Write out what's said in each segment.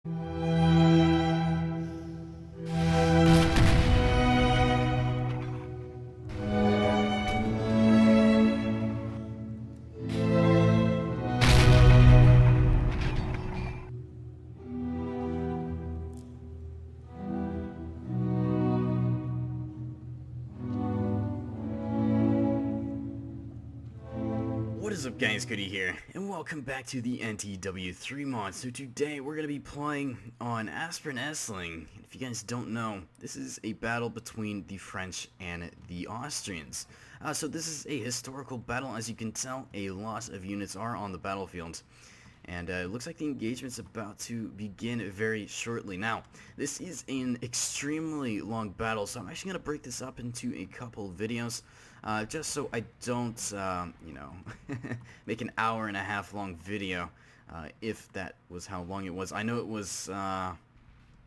What is up guys, Goody here, and welcome back to the NTW3 mod. So today we're going to be playing on Aspern-Essling. If you guys don't know, this is a battle between the French and the Austrians. So this is a historical battle. As you can tell, a lot of units are on the battlefield. And it looks like the engagement's about to begin very shortly. Now, this is an extremely long battle, so I'm actually going to break this up into a couple of videos. Just so I don't, make an hour-and-a-half long video, if that was how long it was. I know it was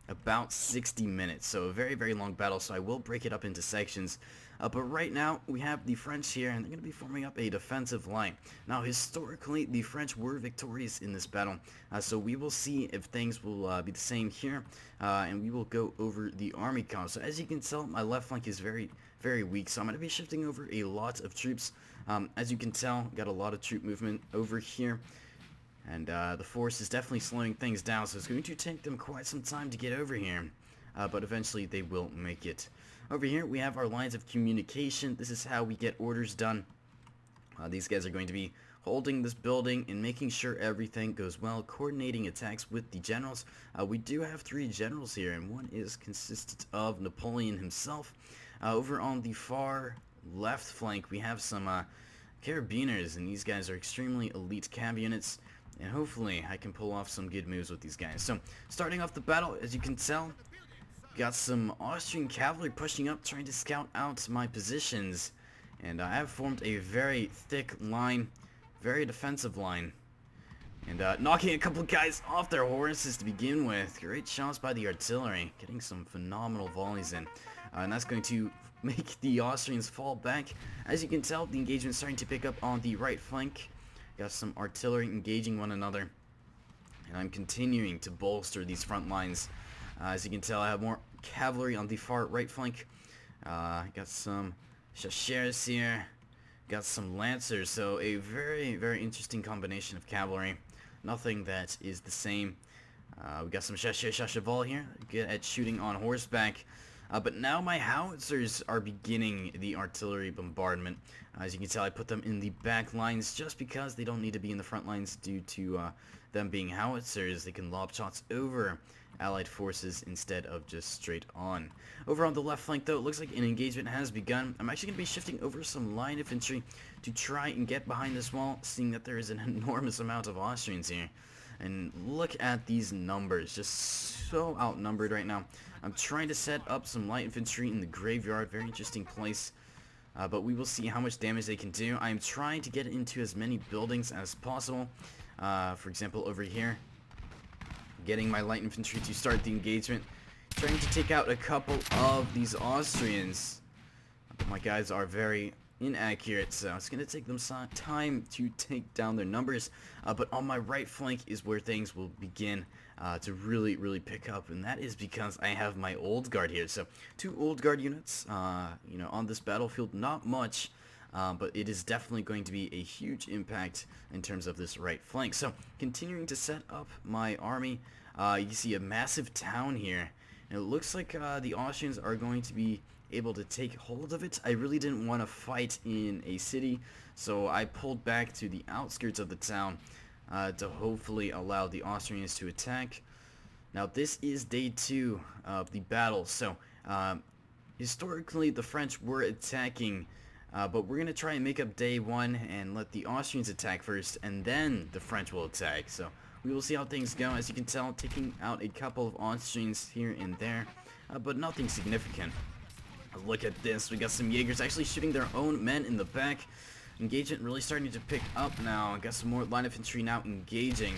about 60 minutes, so a very, very long battle, so I will break it up into sections. But right now, we have the French here, and they're going to be forming up a defensive line. Now, historically, the French were victorious in this battle, so we will see if things will be the same here, and we will go over the army count. So as you can tell, my left flank is very, very weak, so I'm going to be shifting over a lot of troops. As you can tell, got a lot of troop movement over here. And the force is definitely slowing things down, so it's going to take them quite some time to get over here. But eventually they will make it. Over here we have our lines of communication. This is how we get orders done. These guys are going to be holding this building and making sure everything goes well, coordinating attacks with the generals. We do have 3 generals here, and one is consisted of Napoleon himself. Over on the far left flank we have some carabiners, and these guys are extremely elite cab units. And hopefully I can pull off some good moves with these guys. So, starting off the battle, as you can tell, got some Austrian cavalry pushing up, trying to scout out my positions. And I have formed a very thick line, very defensive line. And knocking a couple guys off their horses to begin with. Great shots by the artillery, getting some phenomenal volleys in. And that's going to make the Austrians fall back. As you can tell, the engagement is starting to pick up on the right flank. Got some artillery engaging one another, and I'm continuing to bolster these front lines. As you can tell, I have more cavalry on the far right flank. Got some chasseurs here, got some lancers, so a very, very interesting combination of cavalry. Nothing that is the same. We got some chasseurs cheval here, good at shooting on horseback. But now my howitzers are beginning the artillery bombardment. As you can tell, I put them in the back lines just because they don't need to be in the front lines due to them being howitzers. They can lob shots over allied forces instead of just straight on. Over on the left flank, though, it looks like an engagement has begun. I'm actually going to be shifting over some line infantry to try and get behind this wall, seeing that there is an enormous amount of Austrians here. And look at these numbers, just so outnumbered right now. I'm trying to set up some light infantry in the graveyard, very interesting place. But we will see how much damage they can do. I am trying to get into as many buildings as possible. For example, over here, getting my light infantry to start the engagement. Trying to take out a couple of these Austrians. But my guys are very inaccurate, so it's going to take them some time to take down their numbers. But on my right flank is where things will begin to really pick up, and that is because I have my old guard here. So 2 old guard units, on this battlefield. Not much, but it is definitely going to be a huge impact in terms of this right flank. So continuing to set up my army, you see a massive town here, and it looks like the Austrians are going to be able to take hold of it. I really didn't want to fight in a city, so I pulled back to the outskirts of the town to hopefully allow the Austrians to attack. Now this is day 2 of the battle, so historically the French were attacking, but we're going to try and make up day 1 and let the Austrians attack first, and then the French will attack. So we will see how things go. As you can tell, taking out a couple of Austrians here and there, but nothing significant. Look at this, we got some Jaegers actually shooting their own men in the back. Engagement really starting to pick up now. Got some more line infantry now engaging.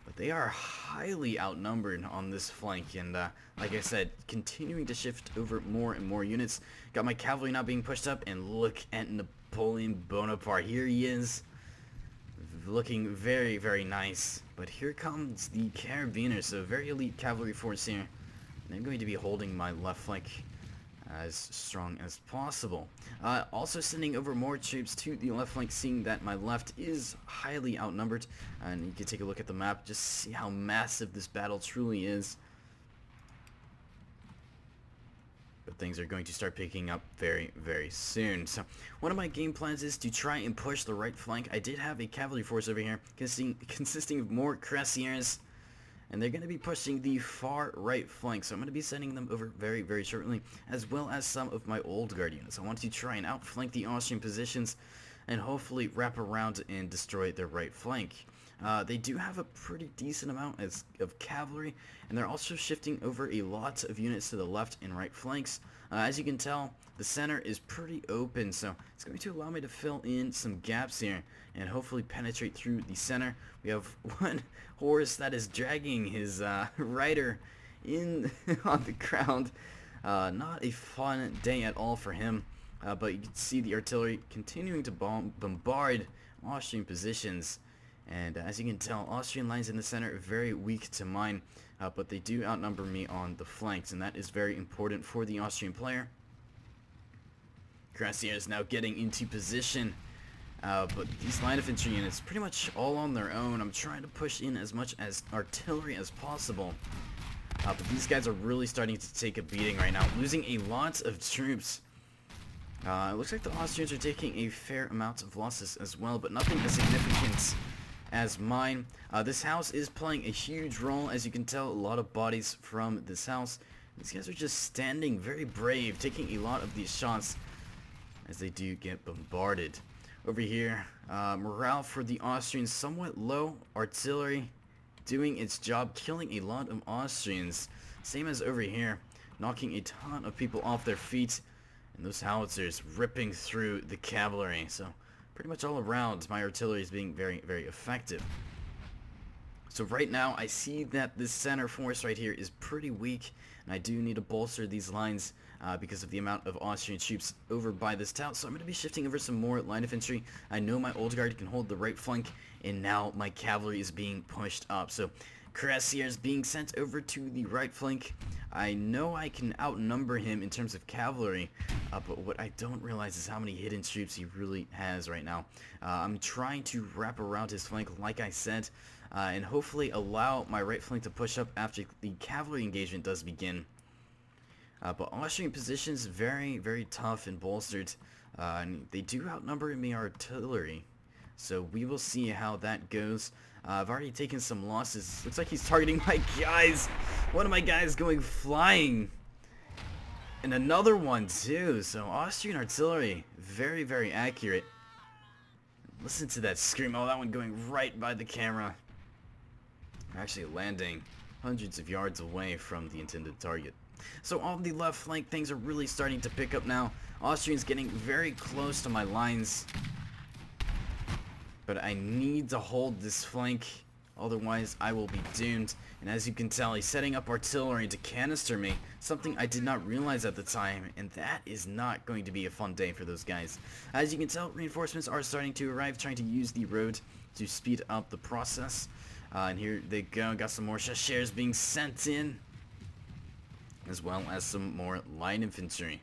But they are highly outnumbered on this flank, and like I said, continuing to shift over more and more units. Got my cavalry now being pushed up, and look at Napoleon Bonaparte. Here he is, looking very, very nice. But here comes the Carabiners, so a very elite cavalry force here. And I'm going to be holding my left flank as strong as possible. Also sending over more troops to the left flank, seeing that my left is highly outnumbered. And you can take a look at the map, just see how massive this battle truly is. But things are going to start picking up very, very soon. So one of my game plans is to try and push the right flank. I did have a cavalry force over here consisting of more cuirassiers, and they're going to be pushing the far right flank. So I'm going to be sending them over very, very shortly, as well as some of my old guard units. I want to try and outflank the Austrian positions and hopefully wrap around and destroy their right flank. They do have a pretty decent amount of cavalry, and they're also shifting over a lot of units to the left and right flanks. As you can tell, the center is pretty open, so it's going to allow me to fill in some gaps here and hopefully penetrate through the center. We have one horse that is dragging his rider in on the ground. Not a fun day at all for him, but you can see the artillery continuing to bombard Austrian positions. And as you can tell, Austrian lines in the center are very weak to mine, but they do outnumber me on the flanks, and that is very important for the Austrian player. Cuirassiers now getting into position, but these line infantry units pretty much all on their own. I'm trying to push in as much as artillery as possible, but these guys are really starting to take a beating right now, losing a lot of troops. It looks like the Austrians are taking a fair amount of losses as well, but nothing as significant as mine. This house is playing a huge role. As you can tell, a lot of bodies from this house. These guys are just standing very brave, taking a lot of these shots as they do get bombarded. Over here, morale for the Austrians somewhat low. Artillery doing its job, killing a lot of Austrians. Same as over here, knocking a ton of people off their feet. And those howitzers ripping through the cavalry. So pretty much all around, my artillery is being very, very effective. So right now, I see that this center force right here is pretty weak, and I do need to bolster these lines because of the amount of Austrian troops over by this town. So I'm going to be shifting over some more line infantry. I know my old guard can hold the right flank, and now my cavalry is being pushed up. So cuirassiers being sent over to the right flank. I know I can outnumber him in terms of cavalry, but what I don't realize is how many hidden troops he really has right now. I'm trying to wrap around his flank, like I said, and hopefully allow my right flank to push up after the cavalry engagement does begin. But Austrian positions very, very tough and bolstered, and they do outnumber me artillery. So we will see how that goes. I've already taken some losses. Looks like he's targeting my guys. One of my guys going flying. And another one too. So Austrian artillery, very, very accurate. Listen to that scream. Oh, that one going right by the camera. Actually landing hundreds of yards away from the intended target. So on the left flank, things are really starting to pick up now. Austrians getting very close to my lines. But I need to hold this flank, otherwise I will be doomed. And as you can tell, he's setting up artillery to canister me, something I did not realize at the time, and that is not going to be a fun day for those guys. As you can tell, reinforcements are starting to arrive, trying to use the road to speed up the process. And here they go, got some more chasseurs being sent in, as well as some more line infantry.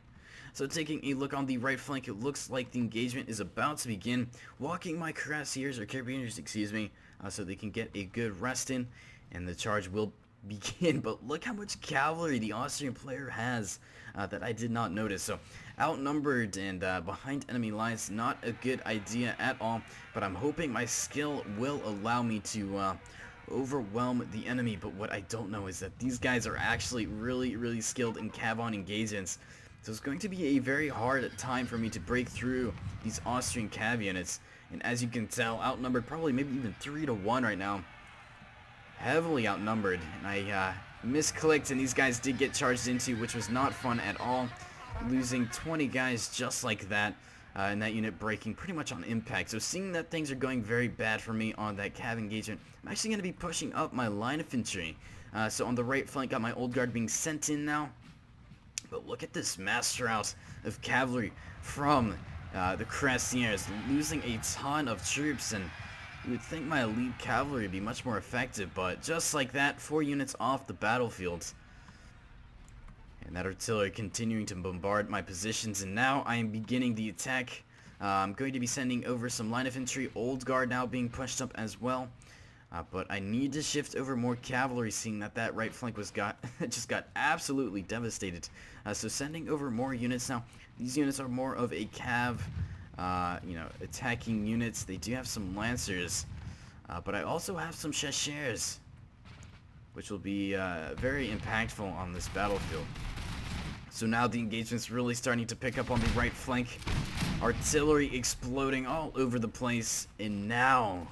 So taking a look on the right flank, it looks like the engagement is about to begin. Walking my cuirassiers, or carabiners, excuse me, so they can get a good rest in, and the charge will begin. But look how much cavalry the Austrian player has that I did not notice. So outnumbered and behind enemy lines, not a good idea at all. But I'm hoping my skill will allow me to overwhelm the enemy. But what I don't know is that these guys are actually really, really skilled in cav on engagements. So it's going to be a very hard time for me to break through these Austrian cav units. And as you can tell, outnumbered probably maybe even 3 to 1 right now. Heavily outnumbered. And I misclicked, and these guys did get charged into, which was not fun at all. Losing 20 guys just like that. And that unit breaking pretty much on impact. So seeing that things are going very bad for me on that cav engagement, I'm actually going to be pushing up my line infantry. So on the right flank, got my old guard being sent in now. But look at this mass rout of cavalry from the cuirassiers, losing a ton of troops, and You would think my elite cavalry would be much more effective, but just like that, 4 units off the battlefield. And that artillery continuing to bombard my positions, and now I am beginning the attack. I'm going to be sending over some line infantry, old guard now being pushed up as well. But I need to shift over more cavalry, seeing that right flank was just got absolutely devastated. So sending over more units now. These units are more of a cav, attacking units. They do have some lancers, but I also have some chasseurs, which will be very impactful on this battlefield. So now the engagement's really starting to pick up on the right flank. Artillery exploding all over the place, and now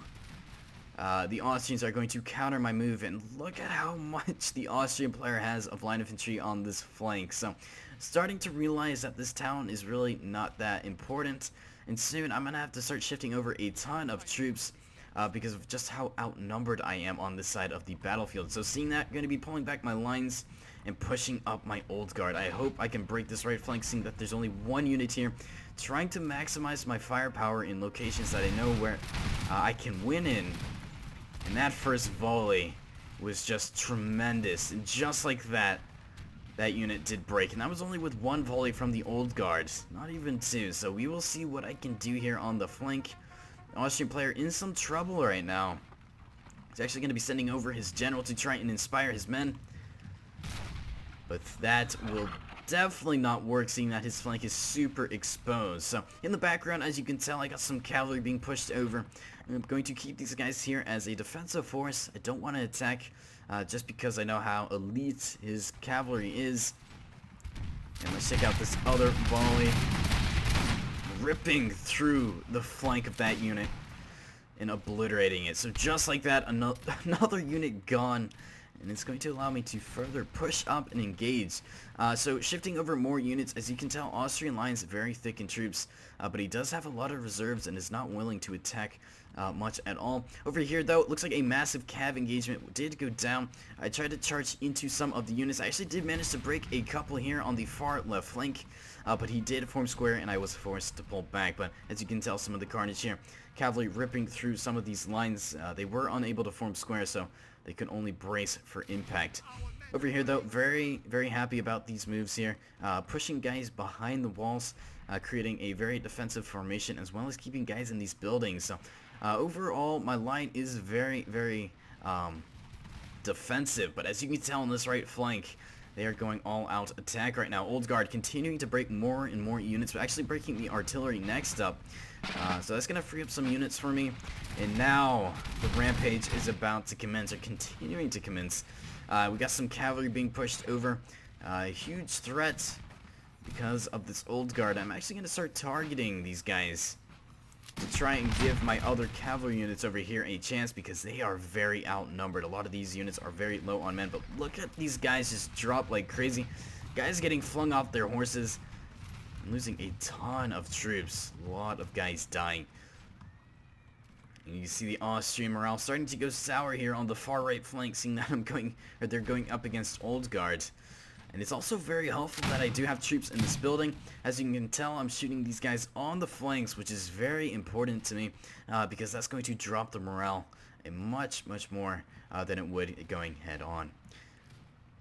the Austrians are going to counter my move, and look at how much the Austrian player has of line infantry on this flank. So starting to realize that this town is really not that important, and soon I'm going to have to start shifting over a ton of troops because of just how outnumbered I am on this side of the battlefield. So seeing that, I'm going to be pulling back my lines and pushing up my old guard. I hope I can break this right flank, seeing that there's only one unit here, trying to maximize my firepower in locations that I know where I can win in. And that first volley was just tremendous, and just like that, that unit did break, and that was only with one volley from the old guard, not even two. So we will see what I can do here on the flank. The Austrian player in some trouble right now. He's actually going to be sending over his general to try and inspire his men, but that will definitely not work, seeing that his flank is super exposed. So in the background, as you can tell, I got some cavalry being pushed over. I'm going to keep these guys here as a defensive force. I don't want to attack just because I know how elite his cavalry is. And let's check out this other volley, ripping through the flank of that unit and obliterating it. So just like that, another unit gone. And it's going to allow me to further push up and engage. So shifting over more units, as you can tell, Austrian line's very thick in troops, but he does have a lot of reserves and is not willing to attack much at all. Over here, though, it looks like a massive cav engagement did go down. I tried to charge into some of the units. I actually did manage to break a couple here on the far left flank, but he did form square and I was forced to pull back. But as you can tell, some of the carnage here, cavalry ripping through some of these lines. They were unable to form square, so they could only brace for impact. Over here, though, very, very happy about these moves here. Pushing guys behind the walls, creating a very defensive formation, as well as keeping guys in these buildings. So overall, my line is very, very defensive. But as you can tell on this right flank, they are going all out attack right now. Old Guard continuing to break more and more units, but actually breaking the artillery next up. So that's going to free up some units for me. And now the rampage is about to commence, or continuing to commence. We got some cavalry being pushed over. Huge threat because of this Old Guard. I'm actually going to start targeting these guys to try and give my other cavalry units over here a chance, because they are very outnumbered. A lot of these units are very low on men, but look at these guys just drop like crazy. Guys getting flung off their horses. I'm losing a ton of troops. A lot of guys dying. And you see the Austrian morale starting to go sour here on the far right flank, seeing that they're going up against Old Guard. And it's also very helpful that I do have troops in this building. As you can tell, I'm shooting these guys on the flanks, which is very important to me, because that's going to drop the morale much, much more than it would going head on.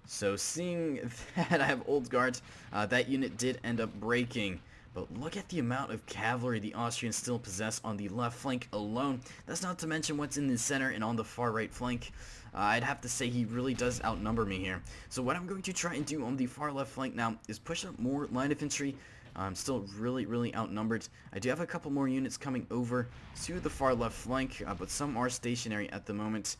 So seeing that I have Old Guard, that unit did end up breaking. But look at the amount of cavalry the Austrians still possess on the left flank alone. That's not to mention what's in the center and on the far right flank. I'd have to say he really does outnumber me here. So what I'm going to try and do on the far left flank now is push up more line infantry. I'm still really, really outnumbered. I do have a couple more units coming over to the far left flank, but some are stationary at the moment,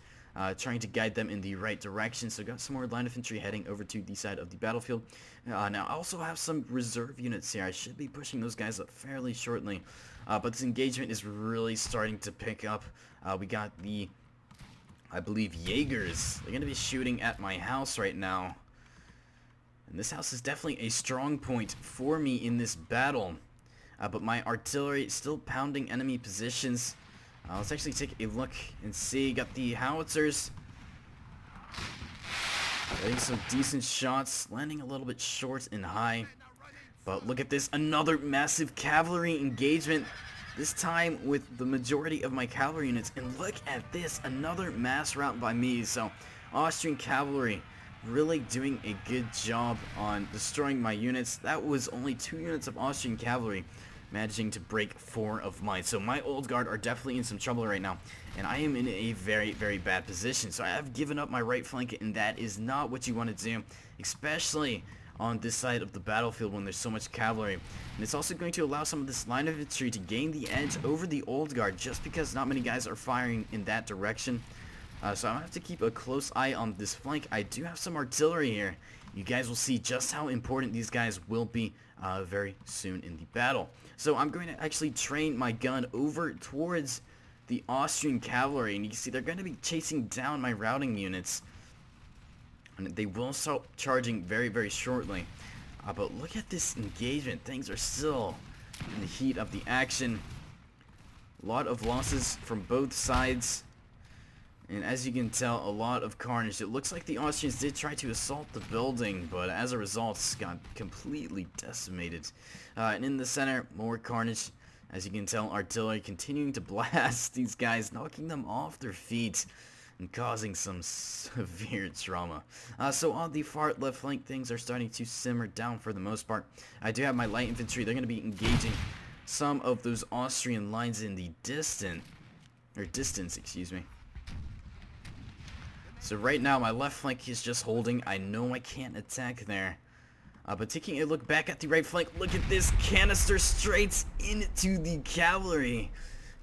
trying to guide them in the right direction. So got some more line infantry heading over to the side of the battlefield. Now I also have some reserve units here. I should be pushing those guys up fairly shortly, but this engagement is really starting to pick up. We got the, I believe, Jaegers. They're going to be shooting at my house right now. And this house is definitely a strong point for me in this battle. But my artillery is still pounding enemy positions. Let's actually take a look and see. Got the howitzers. Getting some decent shots. Landing a little bit short and high. But look at this. Another massive cavalry engagement. this time with the majority of my cavalry units. And look at this, another mass rout by me. So Austrian cavalry really doing a good job on destroying my units. That was only 2 units of Austrian cavalry managing to break 4 of mine. So my old guard are definitely in some trouble right now, and I am in a very, very bad position. So I have given up my right flank, and that is not what you want to do, especially on this side of the battlefield when there's so much cavalry. And it's also going to allow some of this line of infantry to gain the edge over the old guard, just because not many guys are firing in that direction. So I'm going to have to keep a close eye on this flank. I do have some artillery here. You guys will see just how important these guys will be very soon in the battle. So I'm going to actually train my gun over towards the Austrian cavalry, and you can see they're going to be chasing down my routing units, and they will start charging very, very shortly. But look at this engagement. Things are still in the heat of the action. A lot of losses from both sides. And as you can tell, a lot of carnage. It looks like the Austrians did try to assault the building, but as a result, it's got completely decimated. And in the center, more carnage. As you can tell, artillery continuing to blast these guys, knocking them off their feet and causing some severe trauma. So on the far left flank, things are starting to simmer down for the most part. I do have my light infantry. They're going to be engaging some of those Austrian lines in the distance, excuse me. So right now, my left flank is just holding. I know I can't attack there. But taking a look back at the right flank, look at this canister straight into the cavalry.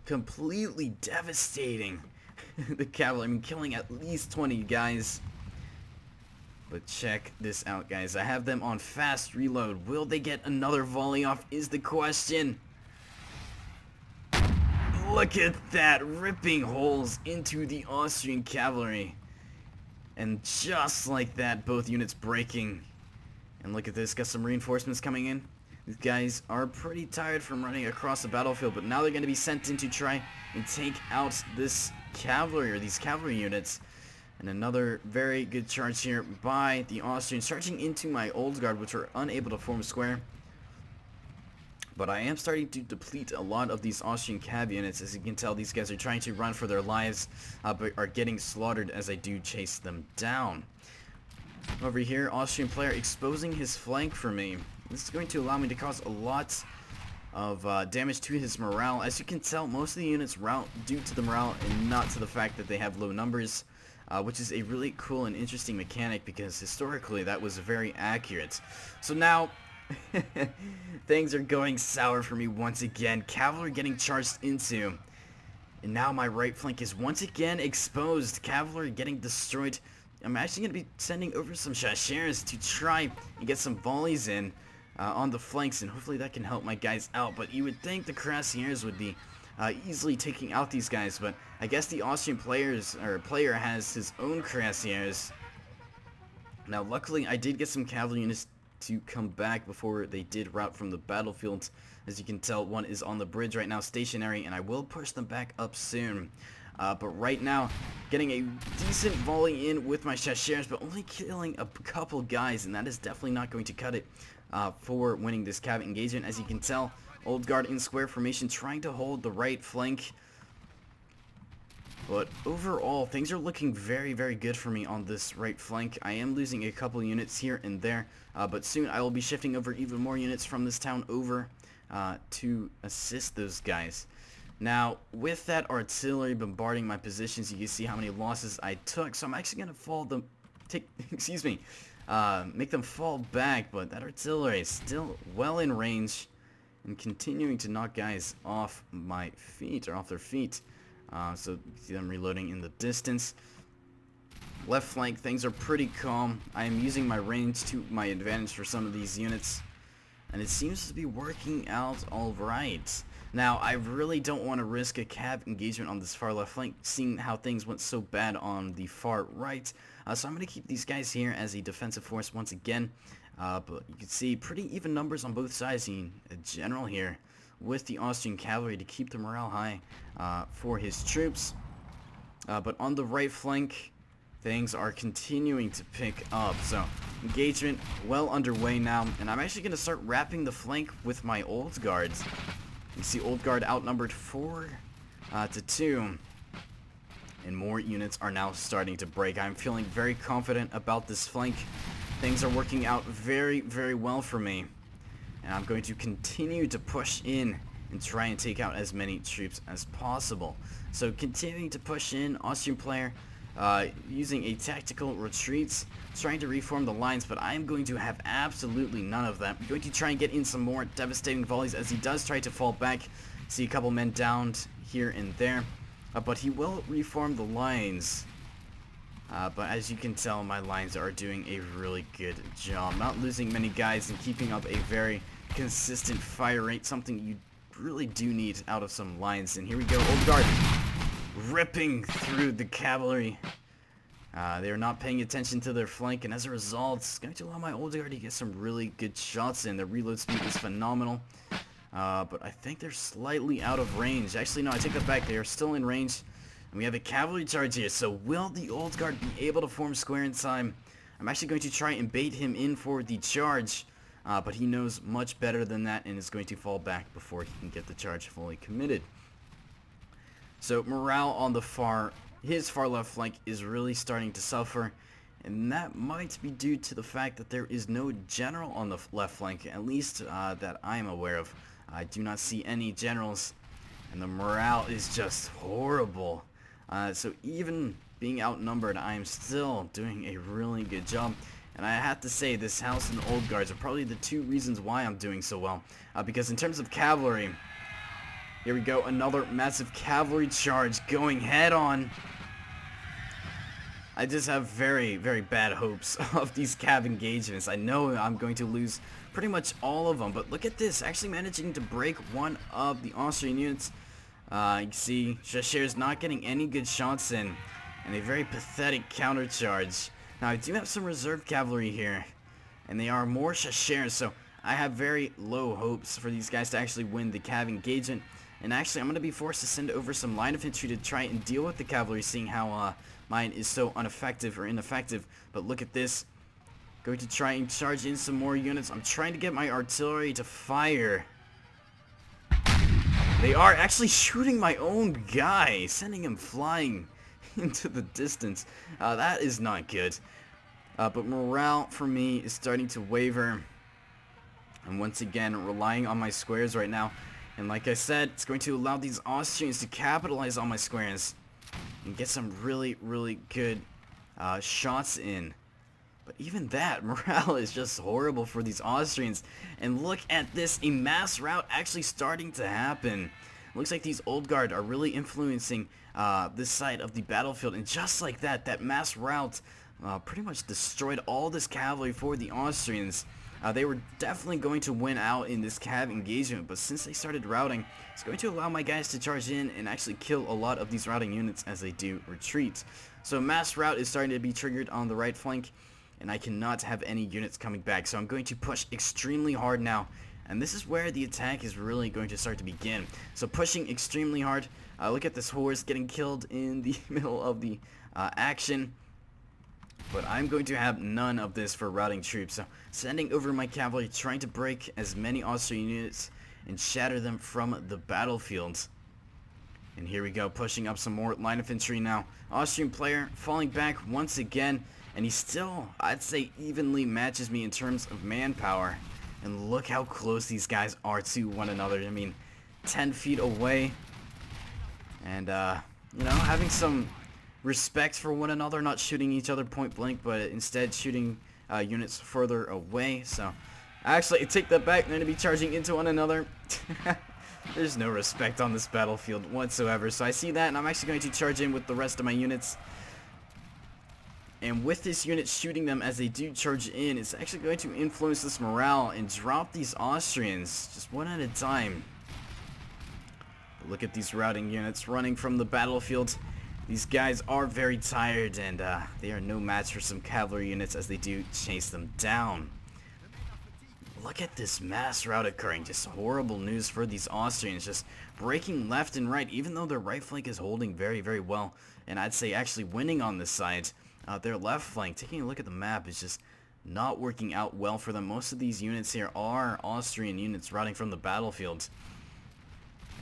Completely devastating the cavalry. I mean, killing at least 20 guys. But check this out, guys. I have them on fast reload. Will they get another volley off is the question. Look at that, ripping holes into the Austrian cavalry. And just like that, both units breaking. And look at this, got some reinforcements coming in. These guys are pretty tired from running across the battlefield, but now they're going to be sent in to try and take out this cavalry, or these cavalry units. And another very good charge here by the Austrians, charging into my old guard, which were unable to form square. But I am starting to deplete a lot of these Austrian cav units. As you can tell, these guys are trying to run for their lives, but are getting slaughtered as I do chase them down. Over here, Austrian player exposing his flank for me. This is going to allow me to cause a lot of damage to his morale. As you can tell, most of the units rout due to the morale and not to the fact that they have low numbers, which is a really cool and interesting mechanic, because historically that was very accurate. So now things are going sour for me once again. Cavalry getting charged into, and now my right flank is once again exposed. Cavalry getting destroyed. I'm actually going to be sending over some chasseurs to try and get some volleys in on the flanks, and hopefully that can help my guys out. But you would think the cuirassiers would be easily taking out these guys, but I guess the Austrian player has his own cuirassiers. Now luckily I did get some cavalry units to come back before they did rout from the battlefield. As you can tell, one is on the bridge right now, stationary, and I will push them back up soon. But right now, getting a decent volley in with my chasseurs, but only killing a couple guys, and that is definitely not going to cut it for winning this cav engagement. As you can tell, old guard in square formation, trying to hold the right flank. But overall, things are looking very, very good for me on this right flank. I am losing a couple units here and there, but soon I will be shifting over even more units from this town over to assist those guys. Now, with that artillery bombarding my positions, you can see how many losses I took. So I'm actually going to make them fall back, but that artillery is still well in range and continuing to knock guys off my feet, or off their feet. So you see them reloading in the distance. Left flank, things are pretty calm. I am using my range to my advantage for some of these units, and it seems to be working out alright. Now, I really don't want to risk a cav engagement on this far left flank, seeing how things went so bad on the far right. So I'm going to keep these guys here as a defensive force once again. But you can see pretty even numbers on both sides. A general here with the Austrian cavalry to keep the morale high for his troops. But on the right flank, things are continuing to pick up. So engagement well underway now, and I'm actually going to start wrapping the flank with my old guards. You see Old Guard outnumbered 4-2. And more units are now starting to break. I'm feeling very confident about this flank. Things are working out very, very well for me. And I'm going to continue to push in and try and take out as many troops as possible. So continuing to push in, Austrian player using a tactical retreat, trying to reform the lines, but I am going to have absolutely none of that. I'm going to try and get in some more devastating volleys as he does try to fall back. See a couple men downed here and there, but he will reform the lines. But as you can tell, my lines are doing a really good job. Not losing many guys and keeping up a very consistent fire rate, something you really do need out of some lines. And here we go, Old Guard ripping through the cavalry. They are not paying attention to their flank, and as a result, it's going to allow my Old Guard to get some really good shots in. Their reload speed is phenomenal. But I think they're slightly out of range. Actually, no, I take that back. They are still in range. And we have a cavalry charge here. So will the Old Guard be able to form square in time? I'm actually going to try and bait him in for the charge. But he knows much better than that and is going to fall back before he can get the charge fully committed. So morale on the his far left flank is really starting to suffer. And that might be due to the fact that there is no general on the left flank, at least that I am aware of. I do not see any generals, and the morale is just horrible. So even being outnumbered, I am still doing a really good job. And I have to say, this house and Old Guards are probably the two reasons why I'm doing so well. Because in terms of cavalry, here we go, another massive cavalry charge going head on. I just have very, very bad hopes of these cav engagements. I know I'm going to lose pretty much all of them, but look at this, actually managing to break one of the Austrian units. You can see Chascher's not getting any good shots in, and a very pathetic counter charge. Now I do have some reserve cavalry here, and they are more Chascher's, so I have very low hopes for these guys to actually win the cav engagement. And actually I'm going to be forced to send over some line infantry to try and deal with the cavalry, seeing how mine is so ineffective. But look at this. Going to try and charge in some more units. I'm trying to get my artillery to fire. They are actually shooting my own guy, sending him flying into the distance. That is not good. But morale for me is starting to waver. I'm once again relying on my squares right now. And like I said, it's going to allow these Austrians to capitalize on my squares and get some really, really good shots in. But even that, morale is just horrible for these Austrians. And look at this, a mass rout actually starting to happen. Looks like these Old Guard are really influencing this side of the battlefield. And just like that, that mass rout pretty much destroyed all this cavalry for the Austrians. They were definitely going to win out in this cav engagement, but since they started routing, it's going to allow my guys to charge in and actually kill a lot of these routing units as they do retreat. So mass rout is starting to be triggered on the right flank, and I cannot have any units coming back. So I'm going to push extremely hard now, and this is where the attack is really going to start to begin. So pushing extremely hard. Look at this horse getting killed in the middle of the action. But I'm going to have none of this for routing troops. So sending over my cavalry, trying to break as many Austrian units and shatter them from the battlefield. And here we go, pushing up some more line infantry now. Austrian player falling back once again. And he still, I'd say, evenly matches me in terms of manpower. And look how close these guys are to one another. I mean, 10 feet away. And, you know, having some respect for one another, not shooting each other point blank, but instead shooting units further away. So actually, I take that back. They're going to be charging into one another. There's no respect on this battlefield whatsoever. So I see that, and I'm actually going to charge in with the rest of my units. And with this unit shooting them as they do charge in, it's actually going to influence this morale and drop these Austrians just one at a time. But look at these routing units running from the battlefield. These guys are very tired, and they are no match for some cavalry units as they do chase them down. Look at this mass rout occurring. Just horrible news for these Austrians. Just breaking left and right, even though their right flank is holding very, very well. And I'd say actually winning on this side. Their left flank, taking a look at the map, is just not working out well for them. Most of these units here are Austrian units routing from the battlefield.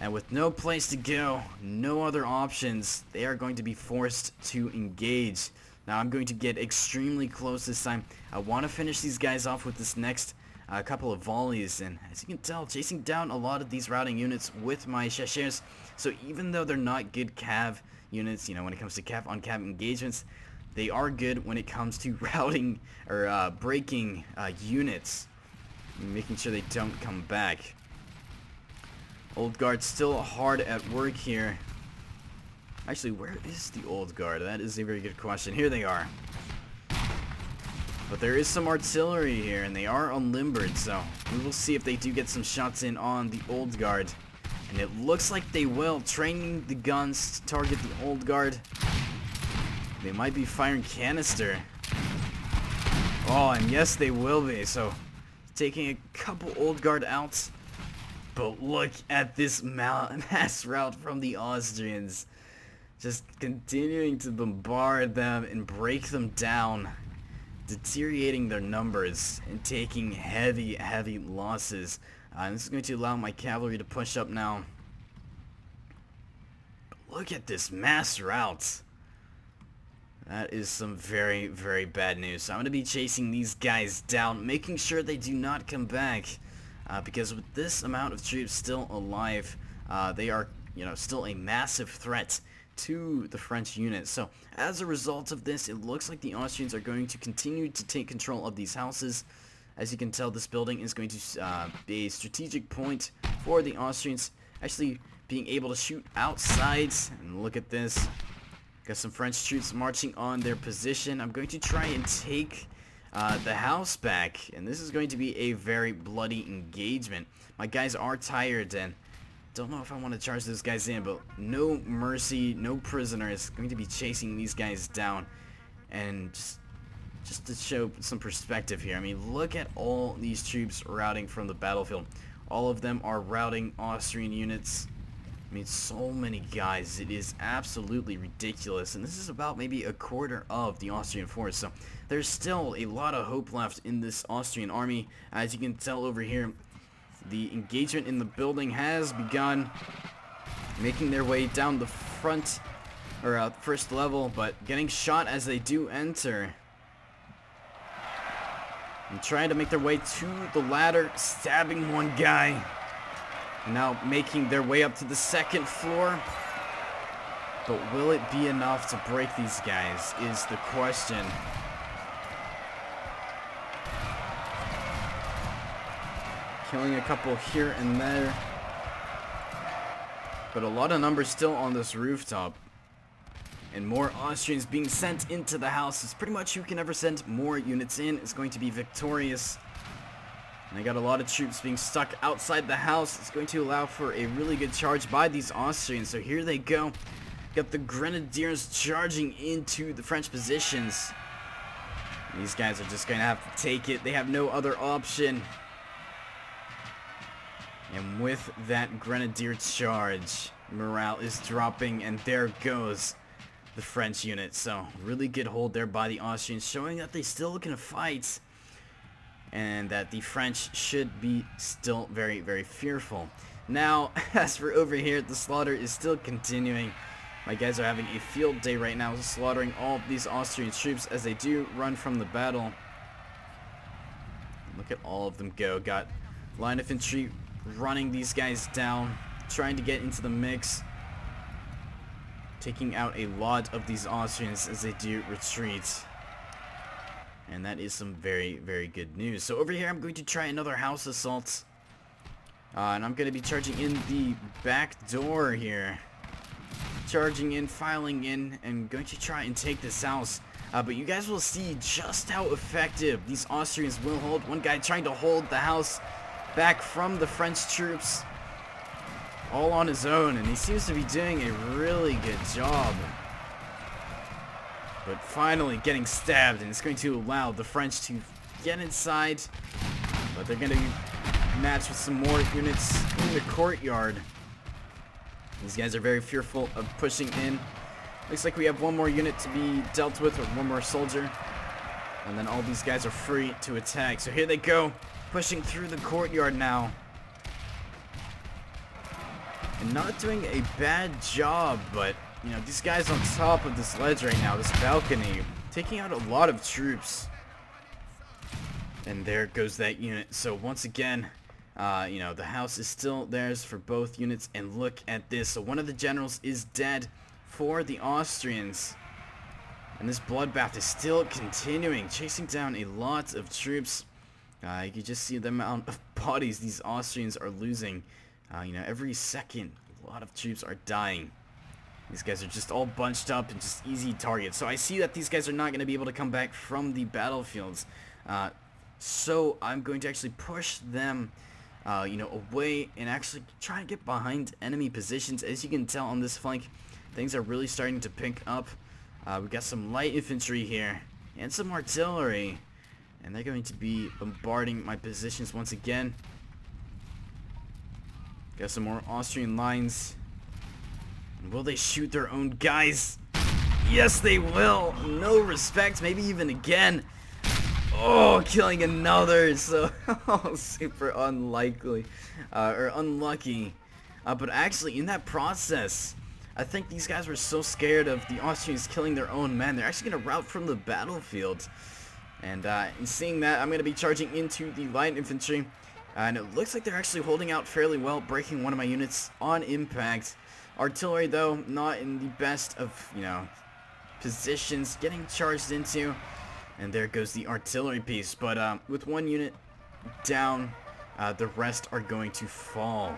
And with no place to go, no other options, they are going to be forced to engage. Now I'm going to get extremely close this time. I want to finish these guys off with this next couple of volleys. And as you can tell, chasing down a lot of these routing units with my chasseurs. So even though they're not good cav units, you know, when it comes to cav on cav engagements, they are good when it comes to routing or breaking units, making sure they don't come back. Old guard still hard at work here. Actually, where is the old guard? That is a very good question. Here they are. But there is some artillery here, and they are unlimbered, so we will see if they do get some shots in on the old guard. And it looks like they will, training the guns to target the old guard. They might be firing canister. Oh, and yes, they will be. So, taking a couple old guard out. But look at this mass rout from the Austrians. Just continuing to bombard them and break them down. Deteriorating their numbers and taking heavy losses. This is going to allow my cavalry to push up now. But look at this mass rout. That is some very bad news. So I'm going to be chasing these guys down, making sure they do not come back. Because with this amount of troops still alive, they are, you know, still a massive threat to the French unit. So as a result of this, it looks like the Austrians are going to continue to take control of these houses. As you can tell, this building is going to be a strategic point for the Austrians, actually being able to shoot outside. And look at this. Got some French troops marching on their position. I'm going to try and take the house back, and this is going to be a very bloody engagement. My guys are tired, and don't know if I want to charge those guys in, but no mercy, no prisoners. Going to be chasing these guys down. And just to show some perspective here, I mean, look at all these troops routing from the battlefield. All of them are routing Austrian units. I mean, so many guys. It is absolutely ridiculous. And this is about maybe a quarter of the Austrian force. So there's still a lot of hope left in this Austrian army. As you can tell over here, the engagement in the building has begun, making their way down the front, or first level, but getting shot as they do enter. And trying to make their way to the ladder, stabbing one guy. And now making their way up to the second floor. But will it be enough to break these guys is the question. Killing a couple here and there. But a lot of numbers still on this rooftop. And more Austrians being sent into the house. It's pretty much who can ever send more units in is going to be victorious. And I got a lot of troops being stuck outside the house. It's going to allow for a really good charge by these Austrians. So here they go. Got the Grenadiers charging into the French positions. And these guys are just going to have to take it. They have no other option. And with that Grenadier charge, morale is dropping, and there goes the French unit. So really good hold there by the Austrians, showing that they still can fight. And that the French should be still very fearful. Now, as for over here, the slaughter is still continuing. My guys are having a field day right now, slaughtering all these Austrian troops as they do run from the battle. Look at all of them go. Got line infantry running these guys down, trying to get into the mix. Taking out a lot of these Austrians as they do retreat. And that is some very good news. So over here, I'm going to try another house assault. And I'm going to be charging in the back door here. Charging in, filing in, and going to try and take this house. But you guys will see just how effective these Austrians will hold. One guy trying to hold the house back from the French troops. All on his own, and he seems to be doing a really good job. But finally getting stabbed, and it's going to allow the French to get inside. But they're going to be matched with some more units in the courtyard. These guys are very fearful of pushing in. Looks like we have one more unit to be dealt with, or one more soldier. And then all these guys are free to attack. So here they go, pushing through the courtyard now. and not doing a bad job, but, you know, these guys on top of this ledge right now, this balcony, taking out a lot of troops. And there goes that unit. So once again, you know, the house is still theirs for both units, and look at this. So one of the generals is dead for the Austrians. And this bloodbath is still continuing, chasing down a lot of troops. You can just see the amount of bodies these Austrians are losing. You know, every second, a lot of troops are dying. These guys are just all bunched up and just easy targets. So I see that these guys are not going to be able to come back from the battlefields. So I'm going to actually push them, you know, away and actually try and get behind enemy positions. As you can tell on this flank, things are really starting to pick up. We got some light infantry here and some artillery, and they're going to be bombarding my positions once again. Got some more Austrian lines. Will they shoot their own guys? Yes, they will. No respect, maybe even again. Oh, killing another. So super unlikely or unlucky. But actually, in that process, I think these guys were so scared of the Austrians killing their own men, they're actually going to rout from the battlefield. And in seeing that, I'm going to be charging into the light infantry. And it looks like they're actually holding out fairly well, breaking one of my units on impact. Artillery, though, not in the best of, you know, positions, getting charged into. And there goes the artillery piece. But with one unit down, the rest are going to fall.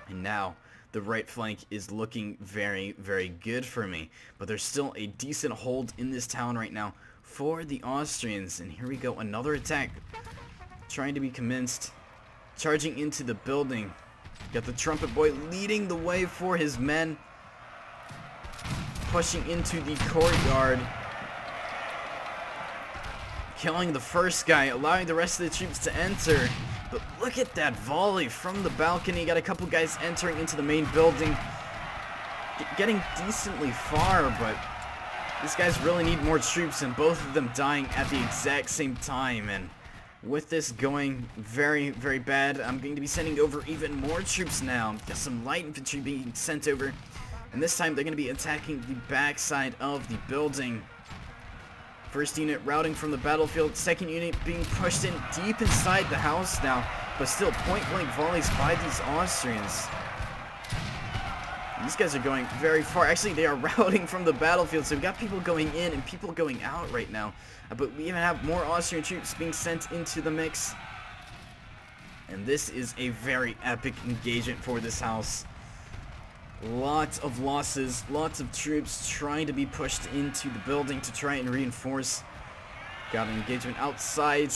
And now the right flank is looking very, very good for me. But there's still a decent hold in this town right now for the Austrians. And here we go, another attack. Trying to be commenced. Charging into the building. Got the trumpet boy leading the way for his men. Pushing into the courtyard. Killing the first guy, allowing the rest of the troops to enter. But look at that volley from the balcony. Got a couple guys entering into the main building. Getting decently far, but these guys really need more troops, and both of them dying at the exact same time. And with this going very, very bad, I'm going to be sending over even more troops now. Got some light infantry being sent over. And this time they're going to be attacking the backside of the building. First unit routing from the battlefield, second unit being pushed in deep inside the house now, but still point-blank volleys by these Austrians. These guys are going very far. Actually, they are routing from the battlefield, so we've got people going in and people going out right now. But we even have more Austrian troops being sent into the mix. And this is a very epic engagement for this house. Lots of losses, lots of troops trying to be pushed into the building to try and reinforce. Got an engagement outside,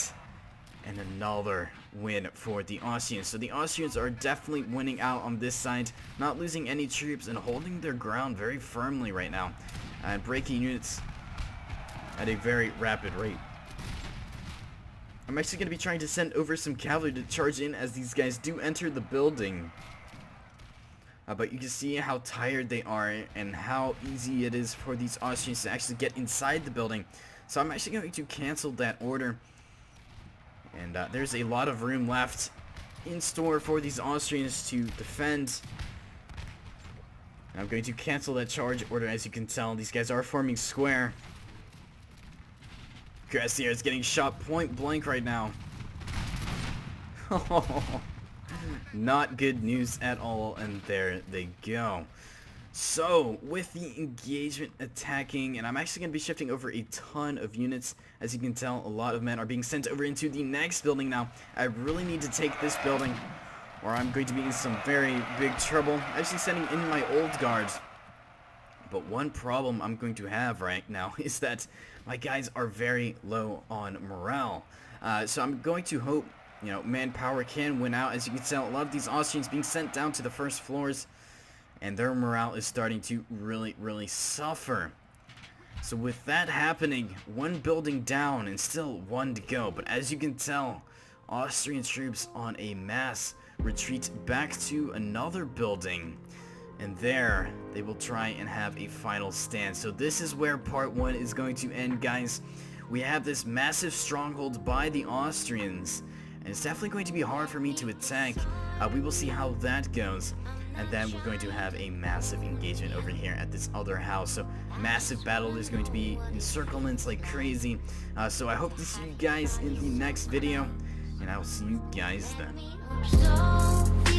and another win for the Austrians. So the Austrians are definitely winning out on this side, not losing any troops and holding their ground very firmly right now, and breaking units at a very rapid rate. I'm actually going to be trying to send over some cavalry to charge in as these guys do enter the building. But you can see how tired they are and how easy it is for these Austrians to actually get inside the building. So I'm actually going to cancel that order. And there's a lot of room left in store for these Austrians to defend. I'm going to cancel that charge order. As you can tell, these guys are forming square. Grassier is getting shot point blank right now. Not good news at all, and there they go. So, with the engagement attacking, and I'm actually going to be shifting over a ton of units. As you can tell, a lot of men are being sent over into the next building now. I really need to take this building, or I'm going to be in some very big trouble. Actually sending in my old guards. But one problem I'm going to have right now is that my guys are very low on morale. So I'm going to hope, you know, manpower can win out. As you can tell, a lot of these Austrians being sent down to the first floors, and their morale is starting to really, really suffer. So with that happening, one building down and still one to go. But as you can tell, Austrian troops on a mass retreat back to another building. And there, they will try and have a final stand. So this is where part 1 is going to end, guys. We have this massive stronghold by the Austrians. And it's definitely going to be hard for me to attack. We will see how that goes. and then we're going to have a massive engagement over here at this other house. So massive battle. There's going to be encirclements like crazy. So I hope to see you guys in the next video, and I will see you guys then.